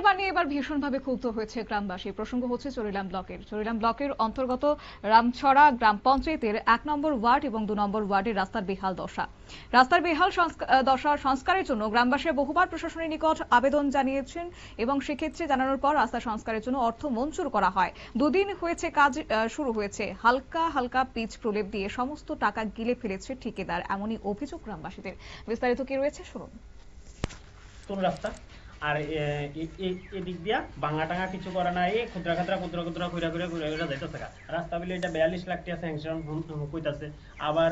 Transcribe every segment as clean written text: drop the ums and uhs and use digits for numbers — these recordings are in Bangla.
নির্মাণ নিয়ে এবার ভীষণভাবে ক্ষুব্ধ হয়েছে গ্রামবাসী। প্রসঙ্গ হচ্ছে চরিলাম ব্লকের অন্তর্গত রামছড়া গ্রাম পঞ্চায়েতের 1 নম্বর ওয়ার্ড এবং 2 নম্বর ওয়ার্ডের রাস্তার বেহাল দশা। রাস্তার বেহাল দশা সংস্কারের জন্য গ্রামবাসীরা বহুবার প্রশাসনের নিকট আবেদন জানিয়েছেন এবং সেক্ষেত্রে জানানোর পর রাস্তা সংস্কারের জন্য অর্থ মঞ্জুর করা হয়। দুদিন হয়েছে, কাজ শুরু হয়েছে, হালকা হালকা পিচ প্রলেপ দিয়ে সমস্ত টাকা গিলে ফেলেছে ঠিকাদার, এমনই অভিযোগ গ্রামবাসীদের। বিস্তারিত কি রয়েছে শুনুন। কোন রাস্তা আর এদিক দিয়া ভাঙা টাঙা কিছু করে না, এই ক্ষুদ্রা ক্ষুদ্রা কইরা যাইতেছে। রাস্তা বলে এটা 42 লাখ টাকা স্যাংশন কইতাছে। আবার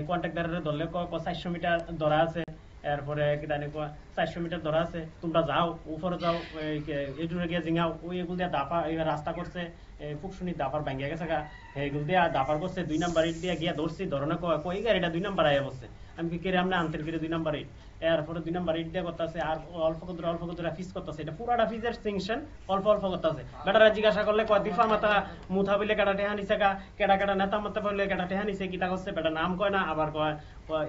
কন্ট্রাক্টরের ধরলে 400 মিটার ধরা আছে, এরপরে কি জানি 400 মিটার ধরা আছে, তোমরা যাও উপরে যাও, এটুরে গিয়ে জিঙাও, ওই এগুলো দিয়ে দাপা রাস্তা করছে, ফুকশুনি দাপার ভাঙ্গিয়া গেছে, এগুলো দিয়ে দাপার করছে। 2 নাম্বার ইট দিয়ে গিয়া ধরছি, ধরনে কই গাড়িটা 2 নাম্বার আয়া বসছে। আমি কি করে আমরা আনতেন করে 2 নাম্বার ইট, এরপরে 2 নাম্বার ইট দিয়ে করতেছে, আর অল্প কত ফিস করতেছে। এটা পুরাটা ফিজের সেংশন অল্প করতেছে। বেটারা জিজ্ঞাসা করলে কয় দিফা মাথা মুথা বলে কেটা টেহা নিছে, কেটা নেতা মাথা বললে কেটা টেহা নিছে, কিতা করছে বেটা নাম কয় না, আবার কয়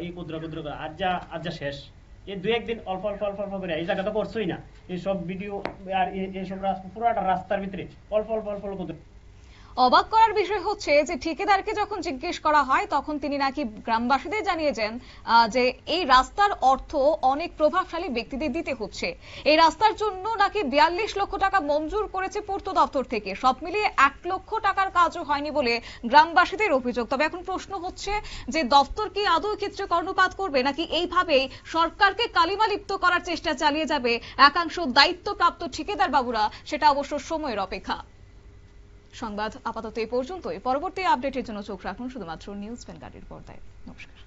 এই ক্ষুদ্র আজ শেষ। এই 2-1 দিন অল্প করে এই জায়গা তো করছোই না, এইসব ভিডিও আর এইসব পুরাটা রাস্তার ভিতরে অল্প ক্ষুদ্র। অবাক করার বিষয় হচ্ছে যে ঠিকাদারকে যখন জিজ্ঞেস করা হয় তখন তিনি নাকি গ্রামবাসীদের জানিয়েছেন যে এই রাস্তার অর্থ অনেক প্রভাবশালী ব্যক্তিদের দিতে হচ্ছে। এই রাস্তার জন্য নাকি 42 লক্ষ টাকা মঞ্জুর করেছে পূর্ত দপ্তর থেকে। সব মিলিয়ে 1 লক্ষ টাকার কাজও হয়নি বলে গ্রামবাসীদের অভিযোগ। তবে এখন প্রশ্ন হচ্ছে যে দপ্তর কি আদৌ ক্ষেত্রে কর্ণপাত করবে, নাকি এইভাবেই সরকারকে কালিমালিপ্ত করার চেষ্টা চালিয়ে যাবে একাংশ দায়িত্বপ্রাপ্ত ঠিকাদার বাবুরা, সেটা অবশ্য সময়ের অপেক্ষা। সংবাদ আপাতত এই পর্যন্তই। পরবর্তী আপডেটের জন্য চোখ রাখুন শুধুমাত্র নিউজ ভ্যানগার্ডের পর্দায়। নমস্কার।